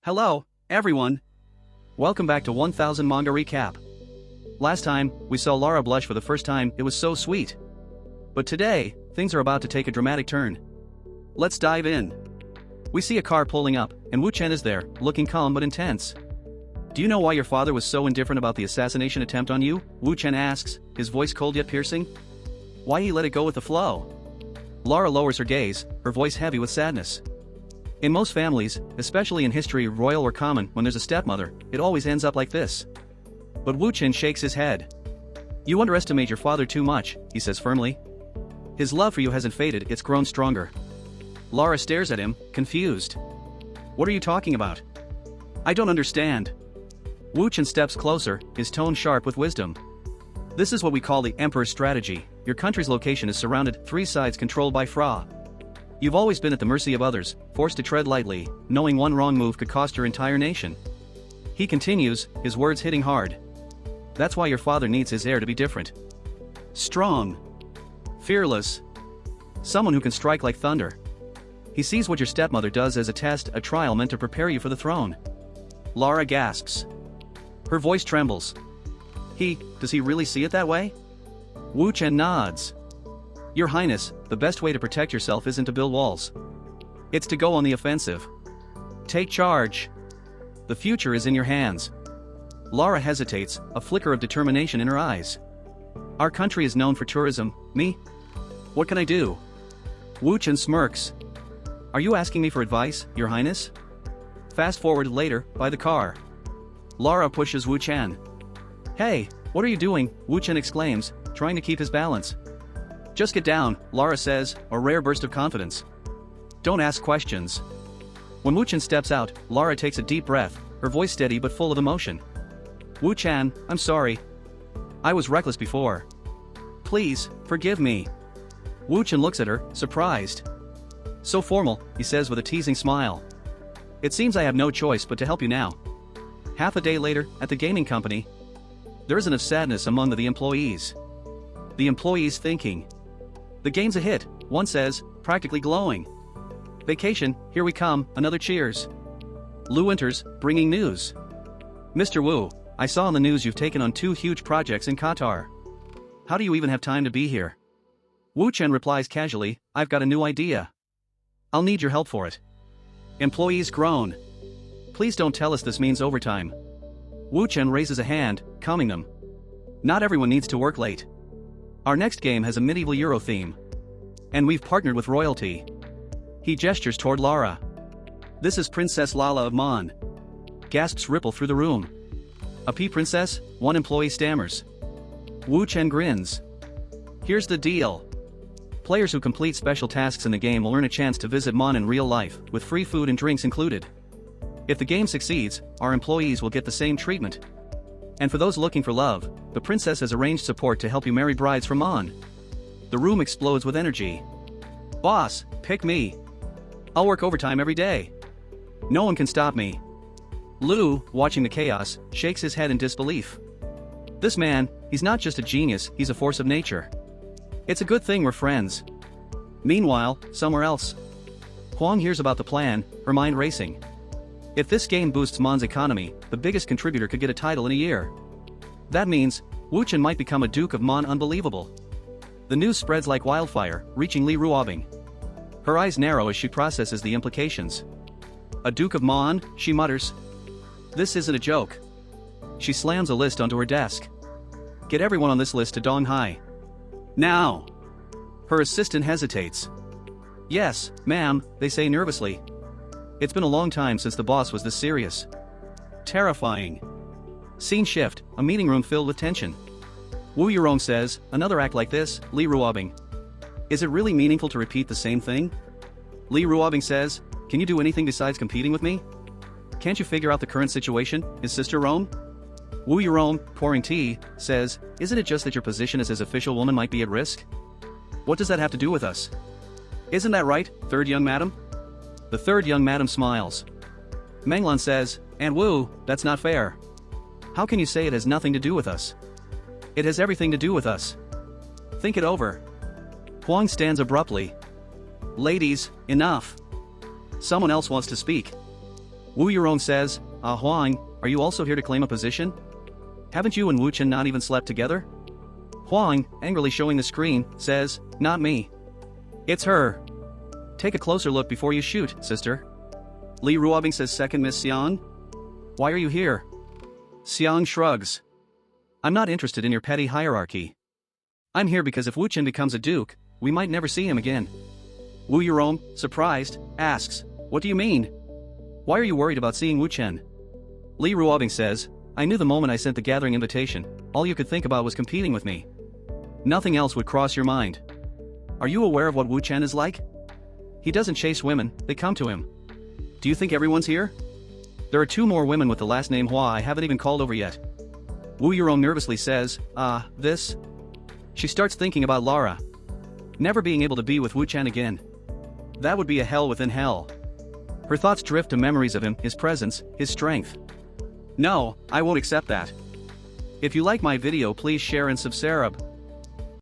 Hello, everyone. Welcome back to 1000 Manga Recap. Last time, we saw Lara blush for the first time. It was so sweet. But today, things are about to take a dramatic turn. Let's dive in. We see a car pulling up, and Wu Chen is there, looking calm but intense. Do you know why your father was so indifferent about the assassination attempt on you? Wu Chen asks, his voice cold yet piercing. Why he let it go with the flow? Lara lowers her gaze, her voice heavy with sadness. In most families, especially in history royal or common, when there's a stepmother, it always ends up like this. But Wu Chen shakes his head. You underestimate your father too much, he says firmly. His love for you hasn't faded, it's grown stronger. Lara stares at him, confused. What are you talking about? I don't understand. Wu Chen steps closer, his tone sharp with wisdom. This is what we call the Emperor's strategy. Your country's location is surrounded, three sides controlled by Fra. You've always been at the mercy of others, forced to tread lightly, knowing one wrong move could cost your entire nation. He continues, his words hitting hard. That's why your father needs his heir to be different. Strong. Fearless. Someone who can strike like thunder. He sees what your stepmother does as a test, a trial meant to prepare you for the throne. Lara gasps. Her voice trembles. Does he really see it that way? Wu Chen nods. Your Highness, the best way to protect yourself isn't to build walls. It's to go on the offensive. Take charge. The future is in your hands. Lara hesitates, a flicker of determination in her eyes. Our country is known for tourism, me? What can I do? Wu Chen smirks. Are you asking me for advice, Your Highness? Fast forward later, by the car. Lara pushes Wu Chen. Hey, what are you doing? Wu Chen exclaims, trying to keep his balance. Just get down, Lara says, a rare burst of confidence. Don't ask questions. When Wu Chen steps out, Lara takes a deep breath, her voice steady but full of emotion. Wu Chen, I'm sorry. I was reckless before. Please, forgive me. Wu Chen looks at her, surprised. So formal, he says with a teasing smile. It seems I have no choice but to help you now. Half a day later, at the gaming company, there is enough sadness among the employees. The employees thinking. The game's a hit, one says, practically glowing. Vacation, here we come, another cheers. Lu enters, bringing news. Mr. Wu, I saw on the news you've taken on 2 huge projects in Qatar. How do you even have time to be here? Wu Chen replies casually, I've got a new idea. I'll need your help for it. Employees groan. Please don't tell us this means overtime. Wu Chen raises a hand, calming them. Not everyone needs to work late. Our next game has a medieval Euro theme. And we've partnered with royalty. He gestures toward Lara. This is Princess Lala of Mon. Gasps ripple through the room. A princess? One employee stammers. Wu Chen grins. Here's the deal. Players who complete special tasks in the game will earn a chance to visit Mon in real life, with free food and drinks included. If the game succeeds, our employees will get the same treatment. And for those looking for love, the princess has arranged support to help you marry brides from Mon. The room explodes with energy. Boss, pick me. I'll work overtime every day. No one can stop me. Lu, watching the chaos, shakes his head in disbelief. This man, he's not just a genius, he's a force of nature. It's a good thing we're friends. Meanwhile, somewhere else. Huang hears about the plan, her mind racing. If this game boosts Mon's economy, the biggest contributor could get a title in a year. That means, Wu Chen might become a Duke of Mon. Unbelievable. The news spreads like wildfire, reaching Li Ruobing. Her eyes narrow as she processes the implications. A Duke of Mon, she mutters. This isn't a joke. She slams a list onto her desk. Get everyone on this list to Donghai. Now. Her assistant hesitates. Yes, ma'am, they say nervously. It's been a long time since the boss was this serious. Terrifying. Scene shift, a meeting room filled with tension. Wu Yurong says, another act like this, Li Ruobing. Is it really meaningful to repeat the same thing? Li Ruobing says, can you do anything besides competing with me? Can't you figure out the current situation, is Sister Rome? Wu Yurong, pouring tea, says, isn't it just that your position as his official woman might be at risk? What does that have to do with us? Isn't that right, third young madam? The third young madam smiles. Menglan says, and Wu, that's not fair. How can you say it has nothing to do with us? It has everything to do with us. Think it over. Huang stands abruptly. Ladies, enough. Someone else wants to speak. Wu Yurong says, Huang, are you also here to claim a position? Haven't you and Wu Chen not even slept together? Huang, angrily showing the screen, says, not me. It's her. Take a closer look before you shoot, sister. Li Ruobing says, second Miss Xiang? Why are you here? Xiang shrugs. I'm not interested in your petty hierarchy. I'm here because if Wu Chen becomes a duke, we might never see him again. Wu Yurong, surprised, asks, what do you mean? Why are you worried about seeing Wu Chen? Li Ruobing says, I knew the moment I sent the gathering invitation, all you could think about was competing with me. Nothing else would cross your mind. Are you aware of what Wu Chen is like? He doesn't chase women, they come to him. Do you think everyone's here? There are 2 more women with the last name Hua I haven't even called over yet. Wu Yurong nervously says, this? She starts thinking about Lara. Never being able to be with Wu Chen again. That would be a hell within hell. Her thoughts drift to memories of him, his presence, his strength. No, I won't accept that. If you like my video, please share and subscribe.